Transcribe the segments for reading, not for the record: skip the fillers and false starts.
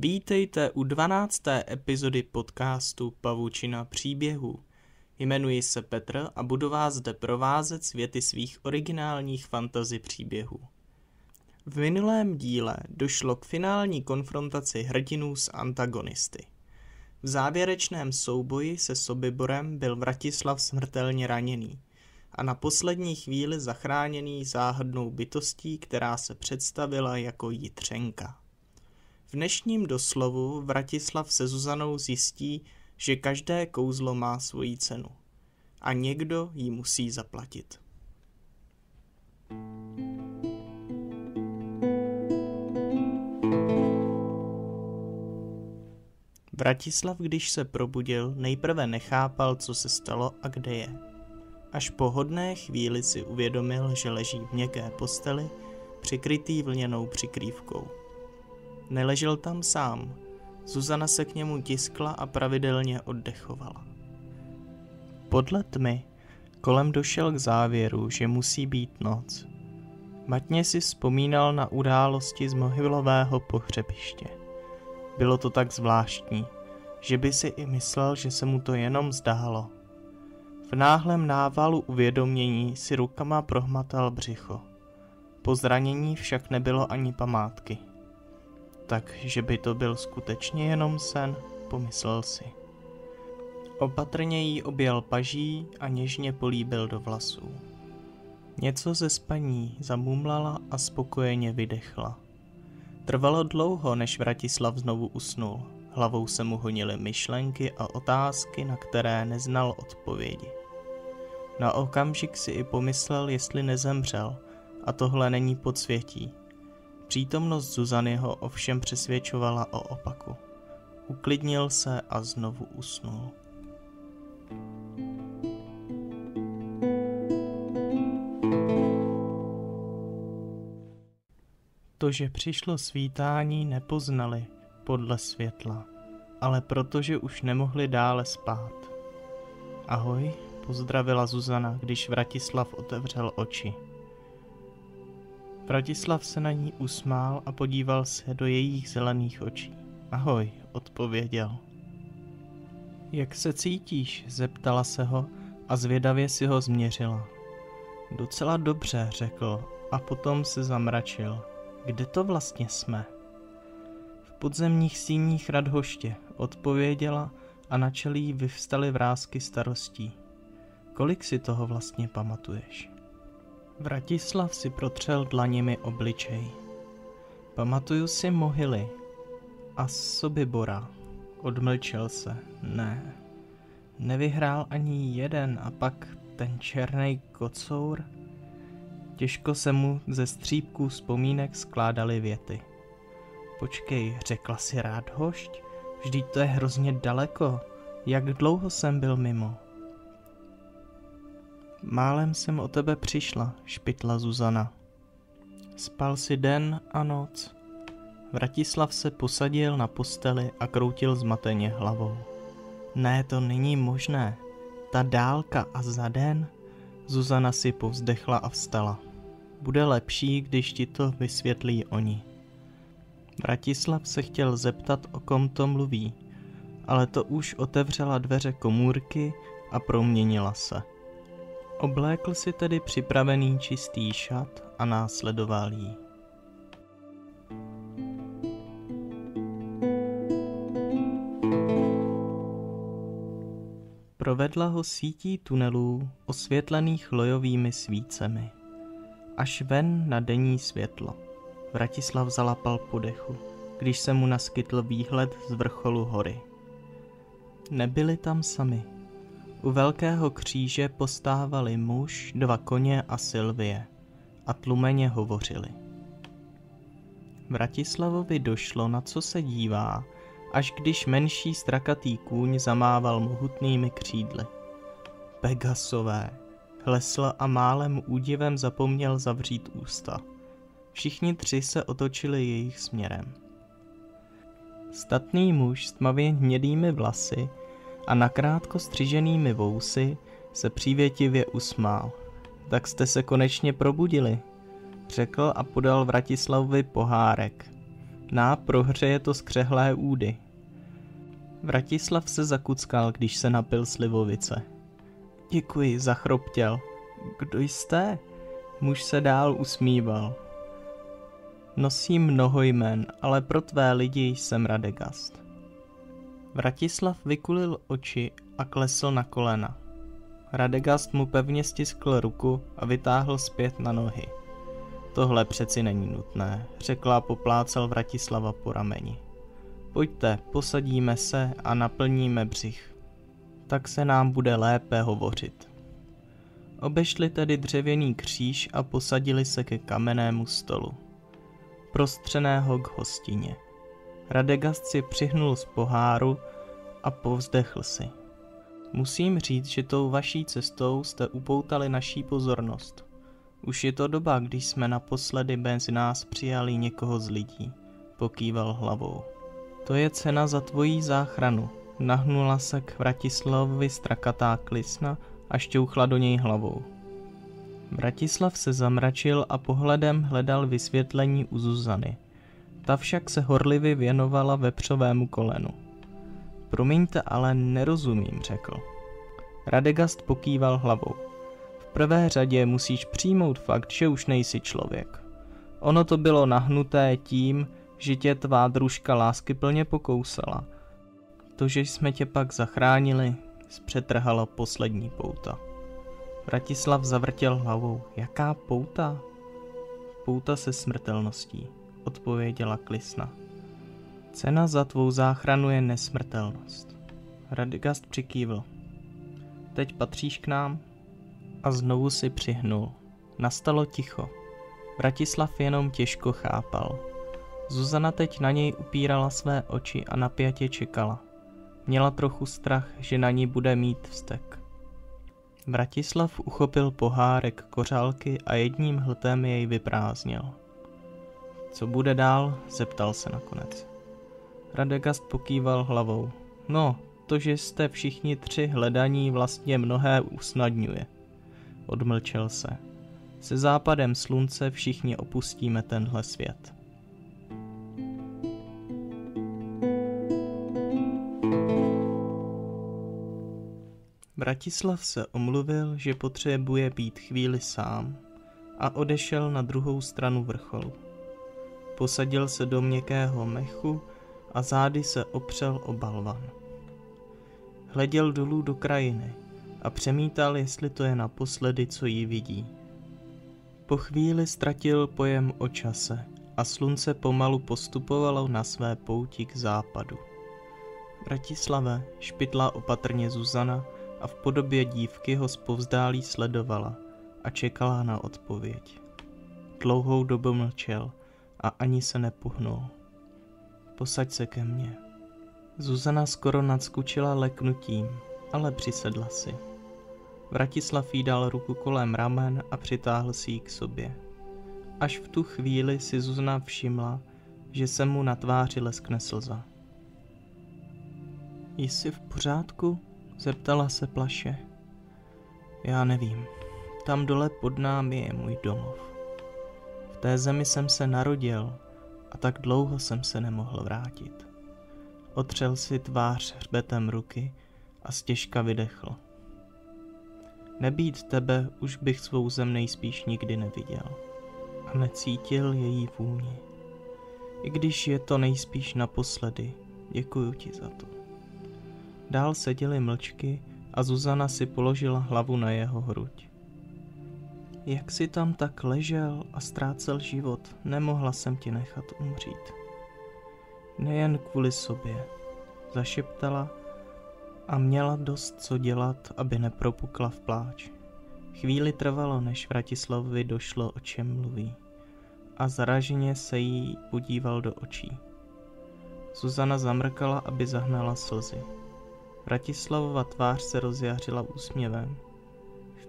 Vítejte u 12. epizody podcastu Pavučina příběhů. Jmenuji se Petr a budu vás zde provázet světy svých originálních fantasy příběhů. V minulém díle došlo k finální konfrontaci hrdinů s antagonisty. V závěrečném souboji se Sobiborem byl Vratislav smrtelně raněný a na poslední chvíli zachráněný záhadnou bytostí, která se představila jako Jitřenka. V dnešním doslovu Vratislav se Zuzanou zjistí, že každé kouzlo má svoji cenu a někdo ji musí zaplatit. Vratislav, když se probudil, nejprve nechápal, co se stalo a kde je. Až po hodné chvíli si uvědomil, že leží v měkké posteli, přikrytý vlněnou přikrývkou. Neležel tam sám. Zuzana se k němu tiskla a pravidelně oddechovala. Podle tmy kolem došel k závěru, že musí být noc. Matně si vzpomínal na události z mohylového pohřebiště. Bylo to tak zvláštní, že by si i myslel, že se mu to jenom zdálo. V náhlém návalu uvědomění si rukama prohmatal břicho. Po zranění však nebylo ani památky. Takže by to byl skutečně jenom sen, pomyslel si. Opatrně jí objel paží a něžně políbil do vlasů. Něco ze spaní zamumlala a spokojeně vydechla. Trvalo dlouho, než Vratislav znovu usnul. Hlavou se mu honily myšlenky a otázky, na které neznal odpovědi. Na okamžik si i pomyslel, jestli nezemřel, a tohle není podsvětí. Přítomnost Zuzany ho ovšem přesvědčovala o opaku. Uklidnil se a znovu usnul. To, že přišlo svítání, nepoznali podle světla, ale protože už nemohli dále spát. Ahoj, pozdravila Zuzana, když Vratislav otevřel oči. Vratislav se na ní usmál a podíval se do jejich zelených očí. Ahoj, odpověděl. Jak se cítíš? Zeptala se ho a zvědavě si ho změřila. Docela dobře, řekl a potom se zamračil. Kde to vlastně jsme? V podzemních síních Radhoště, odpověděla a na čelí vyvstaly vrásky starostí. Kolik si toho vlastně pamatuješ? Vratislav si protřel dlaněmi obličej. Pamatuju si mohyly a Sobibora. Odmlčel se. Ne. Nevyhrál ani jeden a pak ten černý kocour. Těžko se mu ze střípků vzpomínek skládaly věty. Počkej, řekla si Radhošť? Vždyť to je hrozně daleko. Jak dlouho jsem byl mimo? Málem jsem o tebe přišla, špitla Zuzana. Spal si den a noc. Vratislav se posadil na posteli a kroutil zmateně hlavou. Ne, to není možné. Ta dálka a za den? Zuzana si povzdechla a vstala. Bude lepší, když ti to vysvětlí oni. Vratislav se chtěl zeptat, o kom to mluví, ale to už otevřela dveře komůrky a proměnila se. Oblékl si tedy připravený čistý šat a následoval jí. Provedla ho sítí tunelů osvětlených lojovými svícemi. Až ven na denní světlo. Vratislav zalapal po dechu, když se mu naskytl výhled z vrcholu hory. Nebyli tam sami. U velkého kříže postávali muž, 2 koně a Sylvie a tlumeně hovořili. Vratislavovi došlo, na co se dívá, až když menší strakatý kůň zamával mohutnými křídly. Pegasové, hlesl a málem údivem zapomněl zavřít ústa. Všichni 3 se otočili jejich směrem. Statný muž s tmavě hnědými vlasy a nakrátko střiženými vousy se přívětivě usmál. Tak jste se konečně probudili, řekl a podal Vratislavovi pohárek. prohřeje to skřehlé údy. Vratislav se zakuckal, když se napil slivovice. Děkuji, zachroptěl. Kdo jste? Muž se dál usmíval. Nosím mnoho jmen, ale pro tvé lidi jsem Radegast. Vratislav vykulil oči a klesl na kolena. Radegast mu pevně stiskl ruku a vytáhl zpět na nohy. Tohle přeci není nutné, řekla a poplácal Vratislava po rameni. Pojďte, posadíme se a naplníme břich. Tak se nám bude lépe hovořit. Obešli tedy dřevěný kříž a posadili se ke kamennému stolu, prostřeného k hostině. Radegast si přihnul z poháru a povzdechl si. Musím říct, že tou vaší cestou jste upoutali naší pozornost. Už je to doba, když jsme naposledy mezi nás přijali někoho z lidí, pokýval hlavou. To je cena za tvojí záchranu. Nahnula se k Vratislavovi strakatá Klisna a šťouchla do něj hlavou. Vratislav se zamračil a pohledem hledal vysvětlení u Zuzany. Ta však se horlivě věnovala vepřovému kolenu. Promiňte, ale nerozumím, řekl. Radegast pokýval hlavou. V prvé řadě musíš přijmout fakt, že už nejsi člověk. Ono to bylo nahnuté tím, že tě tvá družka láskyplně pokousala. To, že jsme tě pak zachránili, zpřetrhala poslední pouta. Vratislav zavrtěl hlavou. Jaká pouta? Pouta se smrtelností, odpověděla Klisna. Cena za tvou záchranu je nesmrtelnost. Radegast přikývl. Teď patříš k nám? A znovu si přihnul. Nastalo ticho. Vratislav jenom těžko chápal. Zuzana teď na něj upírala své oči a napjatě čekala. Měla trochu strach, že na ní bude mít vztek. Vratislav uchopil pohárek kořálky a jedním hltem jej vyprázdnil. Co bude dál? Zeptal se nakonec. Radegast pokýval hlavou. No, to, že jste všichni tři hledaní vlastně mnohé usnadňuje. Odmlčel se. Se západem slunce všichni opustíme tenhle svět. Vratislav se omluvil, že potřebuje být chvíli sám a odešel na druhou stranu vrcholu. Posadil se do měkkého mechu a zády se opřel o balvan. Hleděl dolů do krajiny a přemítal, jestli to je naposledy, co ji vidí. Po chvíli ztratil pojem o čase a slunce pomalu postupovalo na své pouti k západu. Vratislave, špitla opatrně Zuzana a v podobě dívky ho zpovzdálí sledovala a čekala na odpověď. Dlouhou dobu mlčel a ani se nepohnul. Posaď se ke mně. Zuzana skoro nadskučila leknutím, ale přisedla si. Vratislav jí dal ruku kolem ramen a přitáhl si ji k sobě. Až v tu chvíli si Zuzana všimla, že se mu na tváři leskne slza. Jsi v pořádku? Zeptala se plaše. Já nevím. Tam dole pod námi je můj domov. V té zemi jsem se narodil a tak dlouho jsem se nemohl vrátit. Otřel si tvář hřbetem ruky a stěžka vydechl. Nebýt tebe, už bych svou zem nejspíš nikdy neviděl a necítil její vůni. I když je to nejspíš naposledy, děkuju ti za to. Dál seděli mlčky a Zuzana si položila hlavu na jeho hruď. Jak jsi tam tak ležel a ztrácel život, nemohla jsem ti nechat umřít. Nejen kvůli sobě, zašeptala a měla dost co dělat, aby nepropukla v pláč. Chvíli trvalo, než Vratislavovi došlo, o čem mluví, a zaraženě se jí podíval do očí. Zuzana zamrkala, aby zahnala slzy. Vratislavova tvář se rozjářila úsměvem.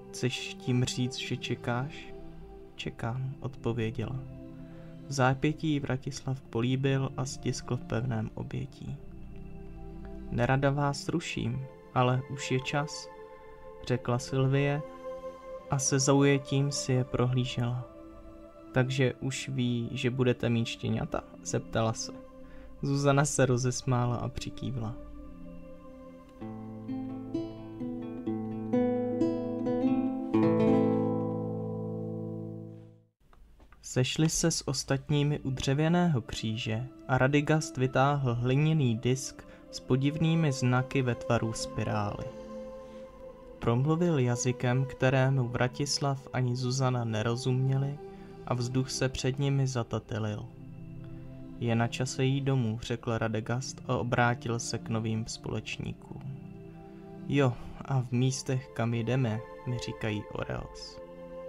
Chceš tím říct, že čekáš? Čekám, odpověděla. V zápětí Vratislav políbil a stiskl v pevném objetí. Nerada vás ruším, ale už je čas, řekla Sylvie a se zaujetím si je prohlížela. Takže už ví, že budete mít štěňata? Zeptala se. Zuzana se rozesmála a přikývla. Sešli se s ostatními u dřevěného kříže a Radegast vytáhl hliněný disk s podivnými znaky ve tvaru spirály. Promluvil jazykem, kterému Vratislav ani Zuzana nerozuměli, a vzduch se před nimi zatatelil. Je na čase jít domů, řekl Radegast a obrátil se k novým společníkům. Jo, a v místech, kam jdeme, mi říkají Oreos.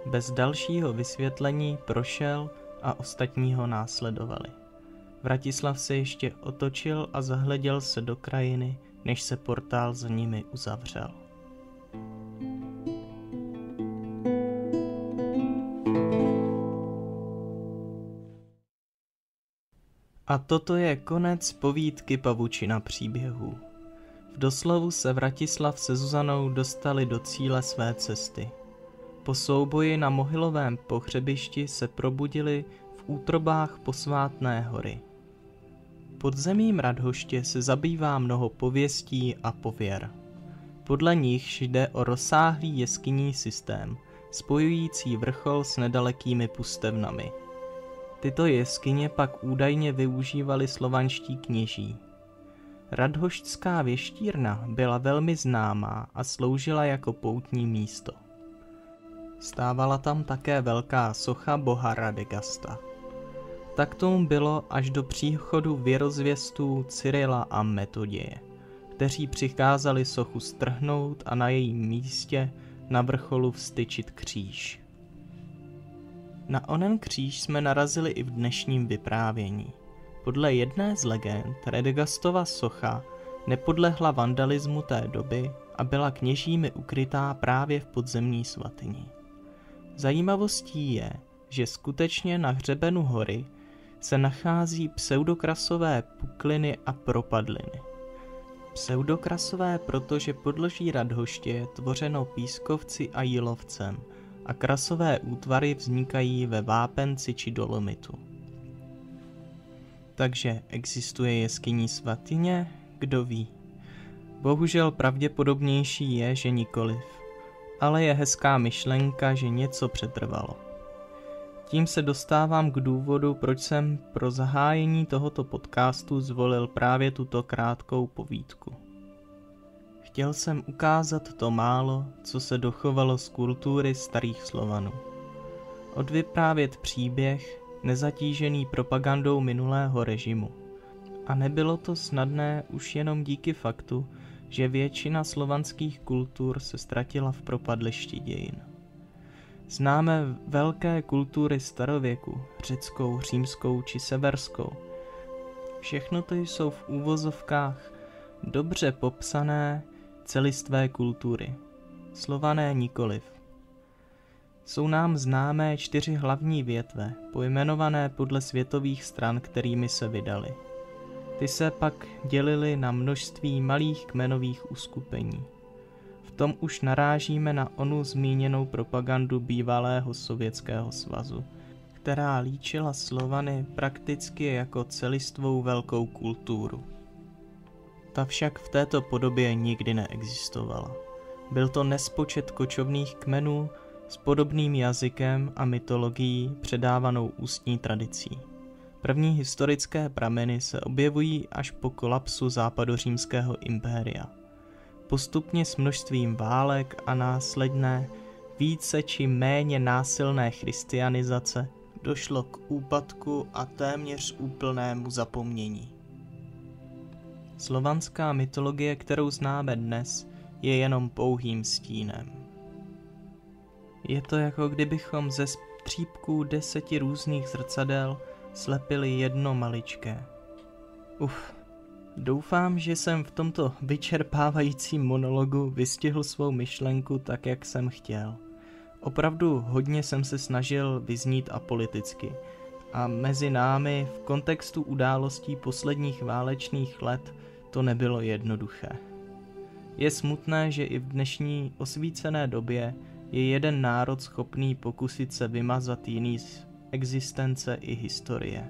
Bez dalšího vysvětlení prošel a ostatní ho následovali. Vratislav se ještě otočil a zahleděl se do krajiny, než se portál za nimi uzavřel. A toto je konec povídky Pavučina příběhů. V doslovu se Vratislav se Zuzanou dostali do cíle své cesty. Po souboji na Mohylovém pohřebišti se probudili v útrobách posvátné hory. Pod zemím Radhoště se zabývá mnoho pověstí a pověr. Podle nich jde o rozsáhlý jeskyní systém, spojující vrchol s nedalekými pustevnami. Tyto jeskyně pak údajně využívali slovanští kněží. Radhoštská věštírna byla velmi známá a sloužila jako poutní místo. Stávala tam také velká socha boha Radegasta. Tak tomu bylo až do příchodu věrozvěstů Cyrila a Metoděje, kteří přikázali sochu strhnout a na jejím místě na vrcholu vztyčit kříž. Na onen kříž jsme narazili i v dnešním vyprávění. Podle jedné z legend Radegastova socha nepodlehla vandalismu té doby a byla kněžími ukrytá právě v podzemní svatyni. Zajímavostí je, že skutečně na hřebenu hory se nachází pseudokrasové pukliny a propadliny. Pseudokrasové, protože podloží Radhoště je tvořeno pískovci a jílovcem a krasové útvary vznikají ve vápenci či dolomitu. Takže existuje jeskyní svatyně? Kdo ví. Bohužel pravděpodobnější je, že nikoliv, ale je hezká myšlenka, že něco přetrvalo. Tím se dostávám k důvodu, proč jsem pro zahájení tohoto podcastu zvolil právě tuto krátkou povídku. Chtěl jsem ukázat to málo, co se dochovalo z kultury starých Slovanů. Odvyprávět příběh nezatížený propagandou minulého režimu. A nebylo to snadné už jenom díky faktu, že většina slovanských kultur se ztratila v propadlišti dějin. Známe velké kultury starověku, řeckou, římskou či severskou. Všechno to jsou v úvozovkách dobře popsané celistvé kultury. Slované nikoliv. Jsou nám známé 4 hlavní větve, pojmenované podle světových stran, kterými se vydali. Ty se pak dělily na množství malých kmenových uskupení. V tom už narážíme na onu zmíněnou propagandu bývalého Sovětského svazu, která líčila Slovany prakticky jako celistvou velkou kulturu. Ta však v této podobě nikdy neexistovala. Byl to nespočet kočovných kmenů s podobným jazykem a mytologií předávanou ústní tradicí. První historické prameny se objevují až po kolapsu západořímského impéria. Postupně s množstvím válek a následné více či méně násilné christianizace došlo k úpadku a téměř úplnému zapomnění. Slovanská mytologie, kterou známe dnes, je jenom pouhým stínem. Je to jako kdybychom ze střípků 10 různých zrcadel slepili jedno maličké. Doufám, že jsem v tomto vyčerpávajícím monologu vystihl svou myšlenku tak, jak jsem chtěl. Opravdu hodně jsem se snažil vyznít apoliticky a mezi námi v kontextu událostí posledních válečných let to nebylo jednoduché. Je smutné, že i v dnešní osvícené době je jeden národ schopný pokusit se vymazat jiný z existence i historie.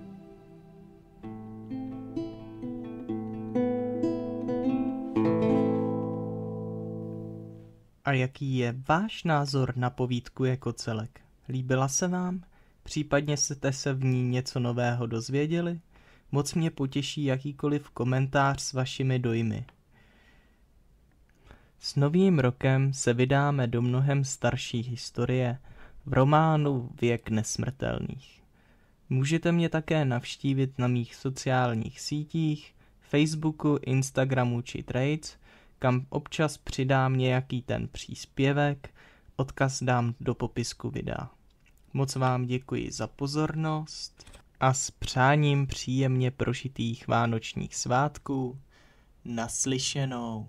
A jaký je váš názor na povídku jako celek? Líbila se vám? Případně jste se v ní něco nového dozvěděli? Moc mě potěší jakýkoliv komentář s vašimi dojmy. S novým rokem se vydáme do mnohem starší historie v románu Věk nesmrtelných. Můžete mě také navštívit na mých sociálních sítích, Facebooku, Instagramu či Threads, kam občas přidám nějaký ten příspěvek, odkaz dám do popisku videa. Moc vám děkuji za pozornost a s přáním příjemně prožitých vánočních svátků. Naslyšenou.